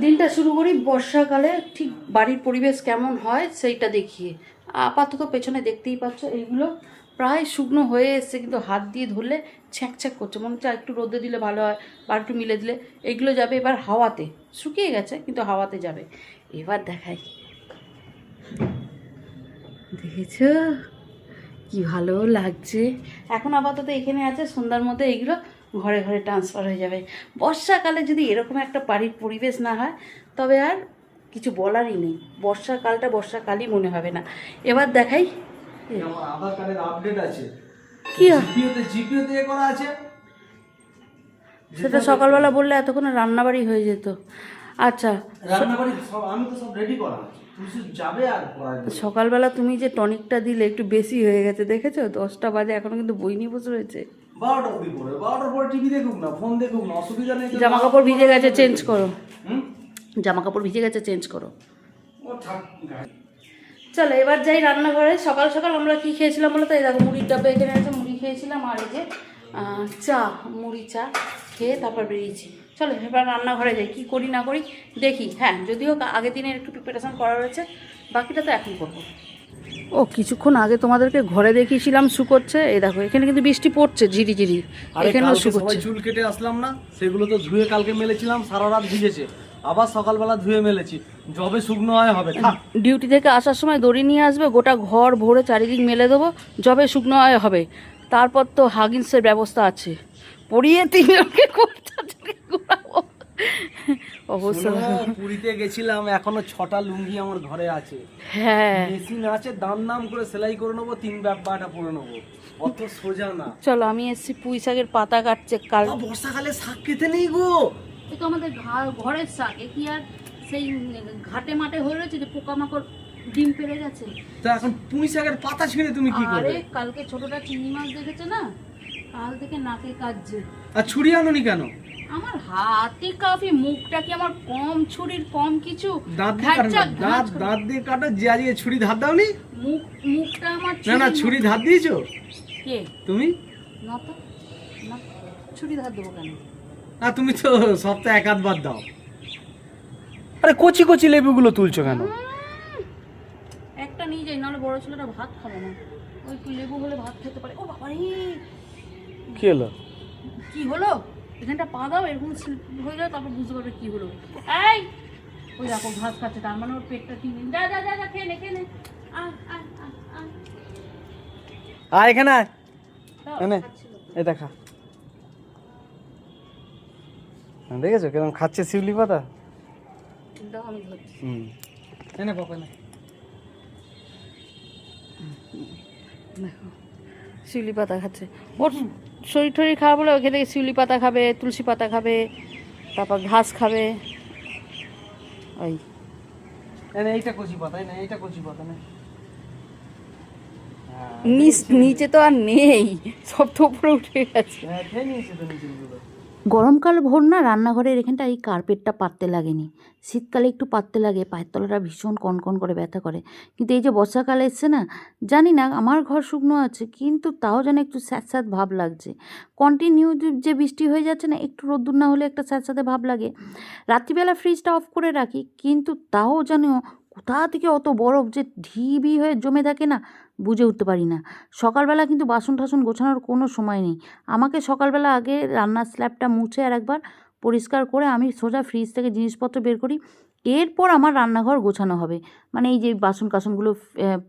দিনটা শুরু করি বর্ষাকালে ঠিক বাড়ির পরিবেশ কেমন হয় সেইটা দেখিয়ে। আপাতত পেছনে দেখতেই পাচ্ছ এইগুলো প্রায় শুকনো হয়ে এসছে, কিন্তু হাত দিয়ে ধরলে ছ্যাঁক ছ্যাঁক করছে, মনে হচ্ছে একটু রোদে দিলে ভালো হয় বা একটু মিলে দিলে। এগুলো যাবে এবার হাওয়াতে, শুকিয়ে গেছে কিন্তু হাওয়াতে যাবে। এবার দেখাই, দেখেছো কি ভালো লাগছে। এখন আপাতত এখানে আছে, সন্ধ্যার মধ্যে এইগুলো ঘরে ঘরে ট্রান্সফার হয়ে যাবে। বর্ষাকালে যদি এরকম একটা বাড়ির পরিবেশ না হয় তবে আর কিছু বলারই নেই। বর্ষাকালটা বর্ষাকালই মনে হবে না। এবার দেখাই আমার আধার কার্ডের আপডেট আছে, কি জিপিওতে এ করা আছে। সেটা সকালবেলা বললে এতক্ষণে রান্নাবাড়ি হয়ে যেত। আচ্ছা, রান্নাবাড়ি সব আমি তো সব রেডি করা আছে, তুমি শুধু যাবে আর করা যাবে। সকালবেলা তুমি যে টনিকটা দিলে একটু বেশি হয়ে গেছে, দেখেছো? 10টা বাজে এখনো কিন্তু বই নিয়ে বসে রয়েছে। 12টা অবধি পড়ে, 12টার পরে টিভি দেখুক না, ফোন দেখুক না, অসুবিধা নেই। জামা কাপড় ভিজে গেছে, চেঞ্জ করো। জামা কাপড় ভিজে গেছে, চেঞ্জ করো। ও থাক। চলো এবার যাই রান্নাঘরে। সকাল সকাল আমরা কি খেয়েছিলাম বলো তো? এই দেখো মুড়ির ডাব্বা এখানে আছে, মুড়ি খেয়েছিলাম আর এই যে চা, মুড়ি চা খেয়ে তারপর বেরিয়েছি। চলো এবার রান্নাঘরে যাই, কি করি না করি দেখি। হ্যাঁ, যদিও আগের দিনের একটু প্রিপারেশান করা রয়েছে, বাকিটা তো এখন করবো। ও কিছুক্ষণ আগে তোমাদেরকে ঘরে দেখিয়েছিলাম শুকোচ্ছে, এই দেখো এখানে কিন্তু বৃষ্টি পড়ছে ঝিরি ঝিরি, এখানেও শুকোচ্ছে। চুল কেটে আসলাম না, সেগুলো তো ধুয়ে কালকে মেলেছিলাম, সারা রাত ভিজেছে, আবার সকালবেলা ধুয়ে মেলেছি, যবে শুকনো হয় হবে। ডিউটি থেকে আসার সময় দড়ি নিয়ে আসবে, গোটা ঘর ভরে চারিদিক মেলে দেবো, যবে শুকনো হয় হবে। তারপর তো হাগিন্সের ব্যবস্থা আছে, পরিয়ে তিনজনকে ঘোরাবো। অবশ্য পুরীতে গেছিলাম, এখনো 6টা লুঙ্গি আমার ঘরে আছে। হ্যাঁ, মেশিন আছে, দাম দাম করে সেলাই করে নেবো, 3 ব্যাপারটা পরে নেবো, অত সোজা না। চলো আমি এসছি পুঁই শাকের পাতা কাটছে। কাল বর্ষাকালে শাক খেতে নেই গো। এ তো আমাদের ঘরের শাক, এ কি আর সেই ঘাটে মাঠে হয়ে রয়েছে যে পোকামাকড় ডিম পেড়ে গেছে? তা এখন পুঁই শাকের পাতা ছিঁড়ে তুমি কি করবে? আরে কালকে ছোটটা চিংড়ি মাছ দেখেছে না, কাল থেকে নাকে কাটছে। আর ছুরি আনোনি কেন? আমার হাতে কাফি, মুখটা কি আমার কম ছুরির কম কিছু? দাঁত দিয়ে দাঁত দিয়ে কাটো, যে আজকে ছুরি ধার দাওনি? মুখটা আমার না না, ছুরি ধার দিয়েছো কে? তুমি? না তো, না, ছুরি ধার দেবো কেন? না, তুমি তো সপ্তাহে 1-8 বার দাও। আরে কচি কচি লেবুগুলো তুলছো কেন? একটা নিয়ে যাই, নাহলে বড় ছেলেটা ভাত খাবে না। ওই লেবু হলে ভাত খেতে পারে। ও বাবা রে, কি হলো? কি হলো? এখানটা পা দাও, এরকম স্লিপ হয়ে যাও, তারপর বুঝতে পারবে কি হলো। এই ওই দেখো ঘাস খাচ্ছে, তার মানে ওর পেটটা ঠিক নেই। যা যা যা যা, খেয়ে নে খেয়ে নে। এখানে আয়, দাও, এনে খাচ্ছিল। এই দেখা, দেখেছো কেমন খাচ্ছে শিউলি পাতা? দাও আমি ধরছি। এনে পাপা না, দেখো শিউলি পাতা খাচ্ছে। ওর শরীর টরীর খারাপ হলে ওখান থেকে শিউলি পাতা খাবে, তুলসী পাতা খাবে, তারপর ঘাস খাবে। ওই এনে এইটা কচি পাতা, এনে এইটা কচি পাতা না। নিচে তো আর নেই, সব তো উপরে উঠে গেছে। হ্যাঁ, খেয়ে নিয়েছে তো নিচেগুলো। গরমকাল ভোর না, রান্নাঘরের এখানটা এই কার্পেটটা পাততে লাগেনি। শীতকালে একটু পাততে লাগে, পায়ের তলাটা ভীষণ কনকন করে ব্যথা করে। কিন্তু এই যে বর্ষাকালে এসছে না, জানি না আমার ঘর শুকনো আছে কিন্তু তাও যেন একটু স্যাঁতস্যাঁত ভাব লাগছে। কন্টিনিউ যে বৃষ্টি হয়ে যাচ্ছে না, একটু রোদ্দুর না হলে একটা স্যাঁতস্যাঁতে ভাব লাগে। রাত্রিবেলা ফ্রিজটা অফ করে রাখি, কিন্তু তাও যেন কোথা থেকে অত বরফ যে ঢিবি হয়ে জমে থাকে না, বুঝে উঠতে পারি না। সকালবেলা কিন্তু বাসন টাসন গোছানোর কোনো সময় নেই। আমাকে সকালবেলা আগে রান্নার স্ল্যাবটা মুছে আর একবার পরিষ্কার করে আমি সোজা ফ্রিজ থেকে জিনিসপত্র বের করি, এরপর আমার রান্নাঘর গোছানো হবে। মানে এই যে বাসন কাসনগুলো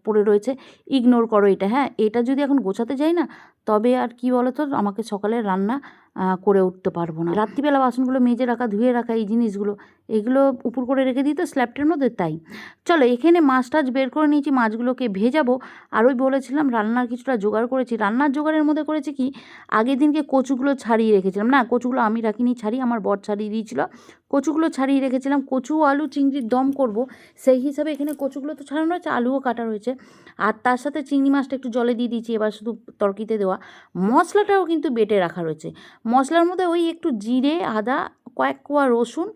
পড়ে রয়েছে, ইগনোর করো এটা। হ্যাঁ, এটা যদি এখন গোছাতে যাই না, তবে আর কি বলো তো, আমাকে সকালে রান্না করে উঠতে পারবো না। রাত্রিবেলা বাসনগুলো মেজে রাখা, ধুয়ে রাখা, এই জিনিসগুলো এগুলো উপর করে রেখে দিই তো স্ল্যাবটার মধ্যে। তাই চলো এখানে মাছ টাছ বের করে নিয়েছি, মাছগুলোকে ভেজাবো। আর ওই বলেছিলাম রান্নার কিছুটা জোগাড় করেছি। রান্নার জোগাড়ের মধ্যে করেছি কি, আগের দিনকে কচুগুলো ছাড়িয়ে রেখেছিলাম। না, কচুগুলো আমি রাখিনি, ছাড়িয়ে আমার বর ছাড়িয়ে দিয়েছিল। কচুগুলো ছাড়িয়ে রেখেছিলাম, কচু আলু চিংড়ির দম করব, সেই হিসাবে এখানে কচুগুলো তো ছাড়ানো রয়েছে, আলুও কাটা রয়েছে। আর তার সাথে চিংড়ি মাছটা একটু জলে দিয়ে দিয়েছি, এবার শুধু তরকিতে দেওয়া। মশলাটাও কিন্তু বেটে রাখা রয়েছে। মশলার মধ্যে ওই একটু জিরে, আদা, কয়েক কোয়া রসুন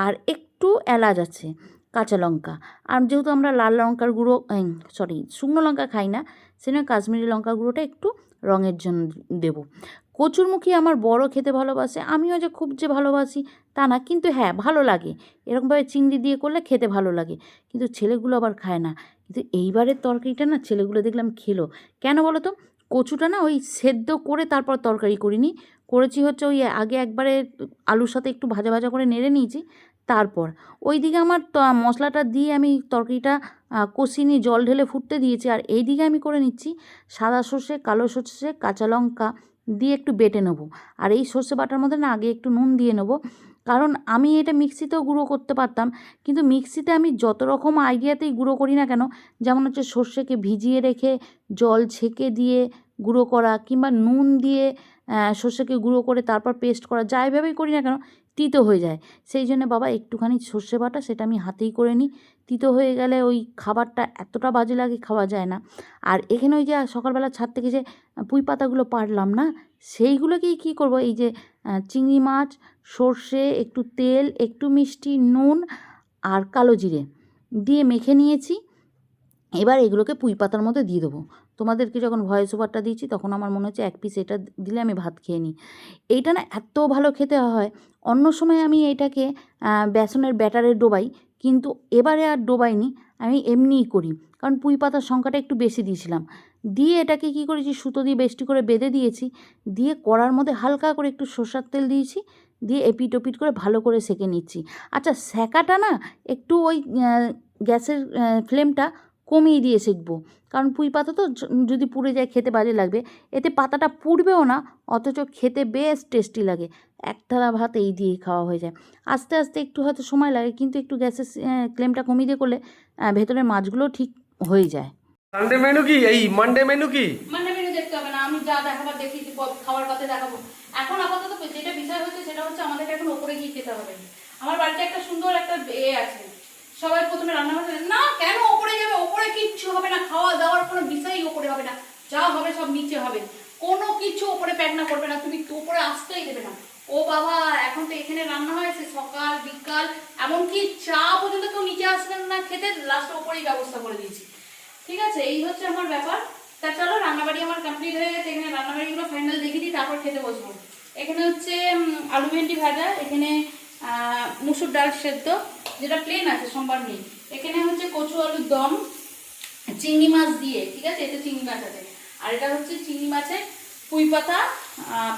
আর একটু এলাচ আছে, কাঁচা লঙ্কা। আর যেহেতু আমরা লাল লঙ্কার গুঁড়ো, শুকনো লঙ্কা খাই না, সেজন্য কাশ্মীরি লঙ্কা গুঁড়োটা একটু রঙের জন্য দেবো। কচুরমুখী আমার বড় খেতে ভালোবাসে, আমিও যে খুব যে ভালোবাসি তা না, কিন্তু হ্যাঁ ভালো লাগে, এরকমভাবে চিংড়ি দিয়ে করলে খেতে ভালো লাগে, কিন্তু ছেলেগুলো আবার খায় না। কিন্তু এইবারের তরকারিটা না ছেলেগুলো দেখলাম খেলো। কেন বলো তো? কচুটা না ওই সেদ্ধ করে তারপর তরকারি করিনি, করেছি হচ্ছে ওই আগে একবারে আলুর সাথে একটু ভাজা ভাজা করে নেড়ে নিয়েছি, তারপর ওইদিকে আমার মশলাটা দিয়ে আমি তরকারিটা কষিয়ে নিয়ে জল ঢেলে ফুটতে দিয়েছি, আর এইদিকে আমি করে নিচ্ছি সাদা সর্ষে, কালো সর্ষে, কাঁচা লঙ্কা দিয়ে একটু বেটে নেবো। আর এই সর্ষে বাটার মধ্যে না আগে একটু নুন দিয়ে নেবো, কারণ আমি এটা মিক্সিতেও গুঁড়ো করতে পারতাম, কিন্তু মিক্সিতে আমি যত রকম আইডিয়াতেই গুঁড়ো করি না কেন, যেমন হচ্ছে সর্ষেকে ভিজিয়ে রেখে জল ছেঁকে দিয়ে গুঁড়ো করা, কিংবা নুন দিয়ে সর্ষেকে গুঁড়ো করে তারপর পেস্ট করা, যাইভাবেই করি না কেন তিতো হয়ে যায়। সেই জন্য বাবা একটুখানি সর্ষে বাটা সেটা আমি হাতেই করে নিই, তিতো হয়ে গেলে ওই খাবারটা এতটা বাজে লাগে, খাওয়া যায় না। আর এখানে ওই যে সকালবেলা ছাদ থেকে যে পুঁই পাতাগুলো পারলাম না, সেইগুলোকেই কী করব, এই যে চিংড়ি মাছ, সর্ষে, একটু তেল, একটু মিষ্টি, নুন আর কালো জিরে দিয়ে মেখে নিয়েছি। এবার এগুলোকে পুঁই পাতার মধ্যে দিয়ে দেবো। তোমাদেরকে যখন ভয়েস ওভারটা দিয়েছি তখন আমার মনে হচ্ছে এক পিস এটা দিলে আমি ভাত খেয়ে নিই। এইটা না এত ভালো খেতে হয়। অন্য সময় আমি এইটাকে বেসনের ব্যাটারে ডোবাই, কিন্তু এবারে আর ডোবাইনি, আমি এমনিই করি, কারণ পুঁই পাতার সংখ্যাটা একটু বেশি দিয়েছিলাম। দিয়ে এটাকে কী করেছি, সুতো দিয়ে বেশি করে বেঁধে দিয়েছি, দিয়ে কড়ার মধ্যে হালকা করে একটু সরষের তেল দিয়েছি, দিয়ে এপিট ওপিট করে ভালো করে সেঁকে নিচ্ছি। আচ্ছা, সেঁকাটা না একটু ওই গ্যাসের ফ্লেমটা কমিয়ে দিয়ে শিখবো, কারণ পুঁই পাতা তো যদি পুড়ে যায় খেতে বাজে লাগবে, এতে পাতাটা পুড়বেও না, অথচ খেতে বেশ টেস্টি লাগে। এক থালা ভাত এই দিয়েই খাওয়া হয়ে যায়। আস্তে আস্তে একটু হয়তো সময় লাগে, কিন্তু একটু গ্যাসের ফ্লেমটা কমিয়ে দিয়ে করলে ভেতরের মাছগুলো ঠিক হয়ে যায়। সানডে মেনু কি, এই মানডে মেনু কি? মানে মেনু দেখতে হবে না, আমি যা দেখাবার দেখি খাবার পাতে দেখাবো। এখন আপাতত যেটা বিষয় হচ্ছে সেটা হচ্ছে আমাদেরকে এখন ওপরে গিয়ে খেতে হবে। আমার বাড়িতে একটা সুন্দর একটা আছে, সবাই প্রথমে রান্না করে না, কেন ওপরে যাবে? ওপরে কিচ্ছু হবে না, খাওয়া দাওয়ার কোনো বিষয়ই ওপরে হবে না, যা হবে সব নিচে হবে, কোনো কিছু ওপরে প্যাক না করবে না, তুমি ওপরে আসতেই দেবে না। ও বাবা, এখন তো এখানে রান্না হয়েছে সকাল বিকাল, এমনকি চা পর্যন্ত কেউ নিচে আসবেন না খেতে, লাস্টে ওপরেই ব্যবস্থা করে দিয়েছি। ঠিক আছে, এই হচ্ছে আমার ব্যাপার। তা চলো, রান্নাবাড়ি আমার কমপ্লিট হয়ে গেছে, এখানে রান্নাবাড়িগুলো ফাইনাল দেখে দিই, তারপর খেতে বসবো। এখানে হচ্ছে আলু ভেন্ডি ভাজা, এখানে মুসুর ডাল সেদ্ধ যেটা প্লেন আছে, সোমবার নেই। এখানে হচ্ছে কচু আলুর দম চিংড়ি মাছ দিয়ে, ঠিক আছে, এতে চিংড়ি মাছ আছে। আর এটা হচ্ছে চিংড়ি মাছের পুঁই পাতা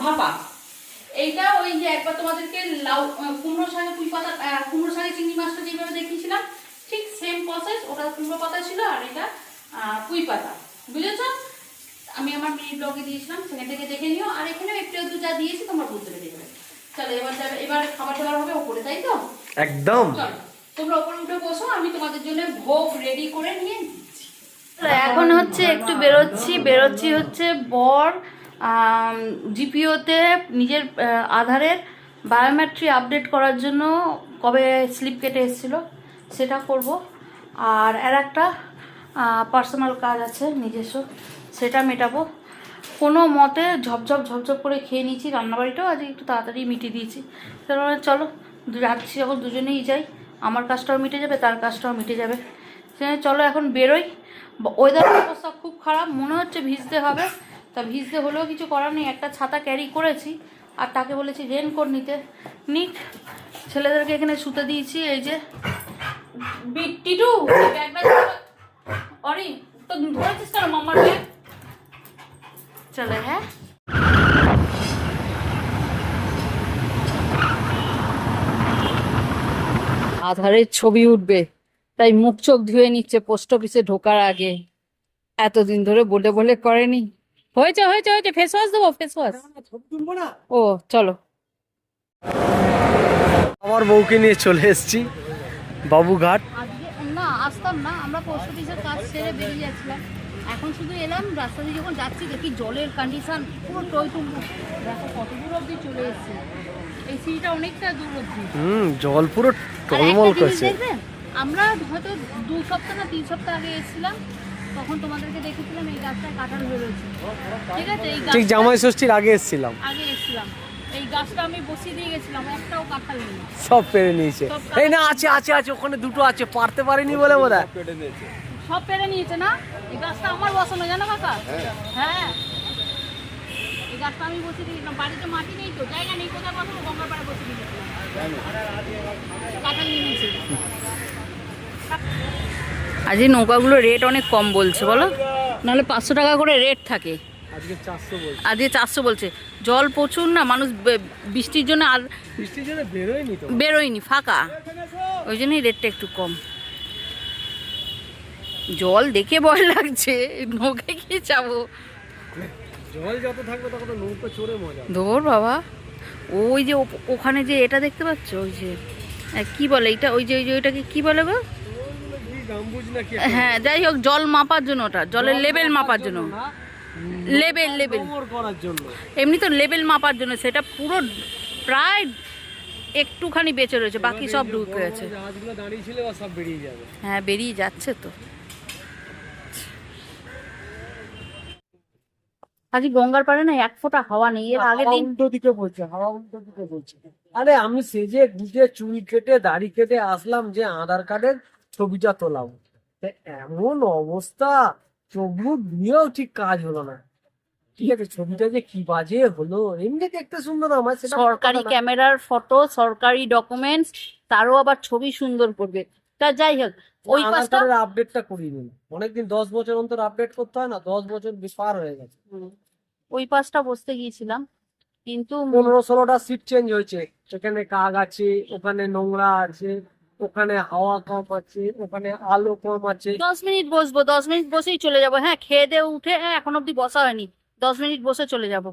ভাপা। এইটা ওই যে একবার তোমাদেরকে লাউ কুমড়ো শাকে পুঁই পাতা, কুমড়ো শাকে চিংড়ি মাছটা যেভাবে দেখিয়েছিলাম ঠিক সেম প্রসেস, ওটা কুমড়ো পাতা ছিল আর এটা পুঁই পাতা, বুঝেছ? আমি আমার মিনি ব্লগে দিয়েছিলাম, সেখান থেকে দেখে নিও। আর এখানে একটু একটু যা দিয়েছি তোমার বুঝতে পেরে যাবে। চলো এবার যাবে, এবার খাবার দাবার হবে ওপরে, তাই তো? একদম। চলো তোমরা ওপরে উঠে বসো, আমি তোমাদের জন্য ভোগ রেডি করে নিয়ে দিচ্ছি। এখন হচ্ছে একটু বেরোচ্ছি হচ্ছে বর জিপিওতে নিজের আধারের বায়োমেট্রিক আপডেট করার জন্য কবে স্লিপ কেটে এসেছিলো সেটা করব, আর একটা পার্সোনাল কাজ আছে নিজস্ব, সেটা মেটাবো। কোনো মতে ঝপঝপ করে খেয়ে নিয়েছি, রান্নাবাড়িটাও আজ একটু তাড়াতাড়ি মিটিয়ে দিয়েছি। তারপরে চলো যাচ্ছি যখন দুজনেই যাই, আমার কাজটাও মিটে যাবে, তার কাজটাও মিটে যাবে। চলো এখন বেরোই। ওয়েদারের অবস্থা খুব খারাপ, মনে হচ্ছে ভিজতে হবে, তা ভিজতে হলেও কিছু করার নেই। একটা ছাতা ক্যারি করেছি, আর তাকে বলেছি রেনকোট নিক। ছেলেদেরকে এখানে শুতে দিয়েছি, এই যে টিটু অরি তো ধরেছিস কেন মাম্মার ব্যাগ? চলে, হ্যাঁ আধারের ছবি উঠবে, তাই মুখ চোখ ধুয়ে নিচ্ছে পোস্ট অফিসে ঢোকার আগে। এতদিন ধরে বলে বলে করেনি। হয়েছে ফেস ওয়াশ দেবো, ফেস ওয়াশ। ও চলো, আমার বউকে নিয়ে চলে এসেছি বাবুঘাট। আজকে না আসতাম না, আমরা পোস্ট অফিসের কাজ সেরে বেরিয়ে যাচ্ছিলাম, এখন শুধু এলাম। রাস্তা দিয়ে যখন যাচ্ছি দেখি জলের কন্ডিশন পুরো টইটুম্বু, দেখো কত দূর অবধি চলে এসেছি, এই সিঁড়িটা অনেকটা দূর অবধি। জল পুরো টলমল করছে। আমরা হয়তো 2 সপ্তাহ না 3 সপ্তাহ আগে এসেছিলাম, তখন তোমাদেরকে দেখেছিলাম এই গাছটা কাঁঠাল হয়েছে, ঠিক আছে? এই ঠিক জামাই ষষ্ঠীর আগে এসেছিলাম। এই গাছটা আমি বসিয়ে দিয়ে গেছিলাম, একটাও কাঁঠাল নেই, সব পেরে নিয়েছে। এই না, আছে ওখানে দুটো আছে, পারতে পারেনি বলে বোধহয় সব পেরে নিয়েছে। না, এই গাছটা আমার বসানো, জানো কাকা? হ্যাঁ, এই ওই গাছটা আমি বসে দিয়েছিলাম, বাড়িতে মাটি নেই তো, জায়গা নেই, কোথায় বসবো, গঙ্গার পাড়ে বসে দিয়েছিলাম, কাঁঠাল নিয়ে নিয়েছে। আজ এই নৌকাগুলো রেট অনেক কম বলছে বলো, নাহলে 500 টাকা করে রেট থাকে, আজকে 400 বলছে। আজকে 400 বলছে। জল প্রচুর না, মানুষ বৃষ্টির জন্য আর বৃষ্টির জন্য বেরোয়নি তো, বেরোয়নি, ফাঁকা, ওই জন্যই রেটটা একটু কম। জল দেখে ভয় লাগছে, নৌকে কি যাবো, জল যত থাকবে তত নৌকা চড়ে মজা। ধর বাবা, ওই যে ওখানে যে এটা দেখতে পাচ্ছ, ওই যে কি বলে এটা, ওই যে ওইটাকে কি বলে গো, হ্যাঁ যাই হোক, জল মাপার জন্য, ওটা জলের লেভেল মাপার জন্য, লেভেল করার জন্য, এমনি তো লেভেল মাপার জন্য, সেটা পুরো প্রায় একটুখানি বেঁচে রয়েছে, বাকি সব ঢুকে গেছে। জাহাজগুলো দাঁড়িয়ে ছিল সব বেরিয়ে যাবে। হ্যাঁ বেরিয়ে যাচ্ছে তো। আজ গঙ্গার পাড়ে না এক ফোঁটা হাওয়া নেই, এর আগের দিন উল্টো দিকে বলছে, হাওয়া উল্টো দিকে বলছে। আরে আমি সেজে গুজে চুল কেটে দাড়ি কেটে আসলাম যে আধার কার্ডের ছবিটা তোলাম, এমন অবস্থা, চোখ মুখ দিয়েও ঠিক কাজ হলো না। ঠিক আছে, ছবিটা যে কি বাজে হলো, এমনি দেখতে সুন্দর আমার, সেটা সরকারি ক্যামেরার ফটো, সরকারি ডকুমেন্টস, তারও আবার ছবি সুন্দর করবে। তা যাই হোক, ওই পাশটা আপডেটটা করিয়ে নিন, অনেকদিন 10 বছর অন্তর আপডেট করতে হয় না, 10 বছর পার হয়ে গেছে। ওই পাশটা বসতে গিয়েছিলাম, কিন্তু 15-16টা সিট চেঞ্জ হয়েছে, এখানে কাক আছে, ওখানে নোংরা আছে, ওখানে হাওয়া কম আছে, ওখানে আলো কম আছে। 10 মিনিট বসবো, 10 মিনিট বসেই চলে যাবো। হ্যাঁ খেয়ে দিয়ে উঠে, হ্যাঁ এখন অব্দি বসা হয়নি, 10 মিনিট বসে চলে যাব।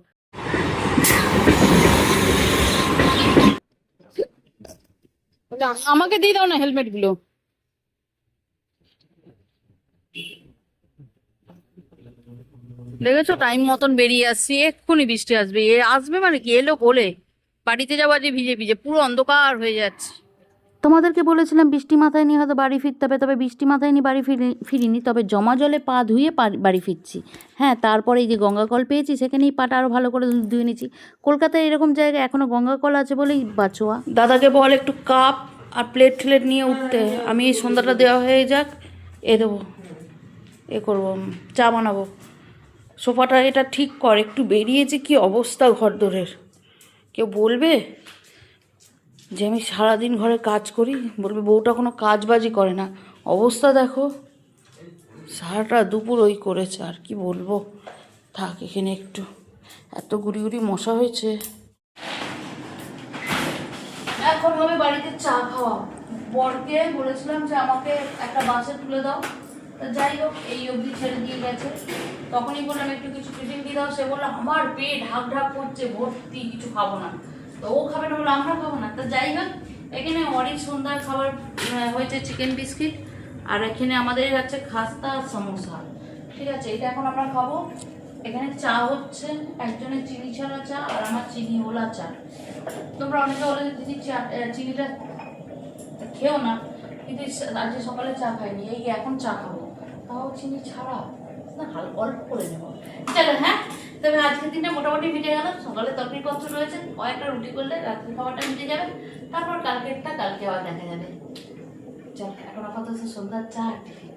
আমাকে দিয়ে দাও না হেলমেট গুলো। দেখেছো টাইম মতন বেরিয়ে আসছি, এক্ষুনি বৃষ্টি আসবে, আসবে মানে কি, এলো বলে বাড়িতে যাবো যে ভিজে ভিজে পুরো অন্ধকার হয়ে যাচ্ছে। তোমাদেরকে বলেছিলাম বৃষ্টি মাথায় নিয়ে হয়তো বাড়ি ফিরতে হবে, তবে বৃষ্টি মাথায় নিয়ে বাড়ি ফিরিনি, তবে জমা জলে পা ধুয়ে বাড়ি ফিরছি। হ্যাঁ, তারপরে এই যে গঙ্গা কল পেয়েছি, সেখানেই পাটা আরও ভালো করে ধুয়ে নিচ্ছি। কলকাতায় এরকম জায়গায় এখনও গঙ্গা কল আছে বলেই বাঁচোয়া। দাদাকে বল একটু কাপ আর প্লেট ঠেলেট নিয়ে উঠতে, আমি এই সন্ধ্যাটা দেওয়া হয়ে যাক, দেবো, করবো, চা বানাবো। সোফাটা এটা ঠিক কর, একটু বেরিয়েছে, কি অবস্থা ঘরদোরের, কেউ বলবে যে আমি সারাদিন ঘরে কাজ করি, বলবে বউটা কোনো কাজবাজি করে না। অবস্থা দেখো, সারাটা দুপুর ওই করেছে, আর কি বলবো, থাক এখানে একটু, এত গুড়ি গুড়ি মশা হয়েছে। এখন হবে বাড়িতে চা খাওয়া। বরকে বলেছিলাম যে আমাকে একটা বাসে তুলে দাও, তা যাই হোক এই অবধি ছেড়ে দিয়ে গেছে। তখনই বললাম একটু কিছু টিফিন দিয়ে দাও, সে বললো আমার পেট ঢাক ঢাক করছে, ভর্তি, কিছু খাবো না। তো ও খাবে না বলে আমরা খাবো না। তা যাই হোক, এখানে অনেক সন্ধ্যার খাবার হয়েছে, চিকেন বিস্কিট, আর এখানে আমাদের আছে খাস্তা সমোসা। ঠিক আছে, এটা এখন আমরা খাবো। এখানে চা হচ্ছে, একজনের চিনি ছাড়া চা আর আমার চিনি ওলা চা। তোমরা অনেকে বলে দিদি চিনিটা খেও না, কিন্তু আজকে সকালে চা খাইনি, এই এখন চা খাবো, তাও চিনি ছাড়া না, হালকা অল্প করে নেবো। চলো হ্যাঁ, তবে আজকের দিনটা মোটামুটি মিটে গেল। সকালে তরকারি পত্র রয়েছে, কয়েকটা রুটি করলে রাত্রি খাবারটা মিটে যাবে, তারপর কালকেরটা কালকে আবার দেখা যাবে। চল এখন আপাতত সন্ধ্যার চা আর টিফিন।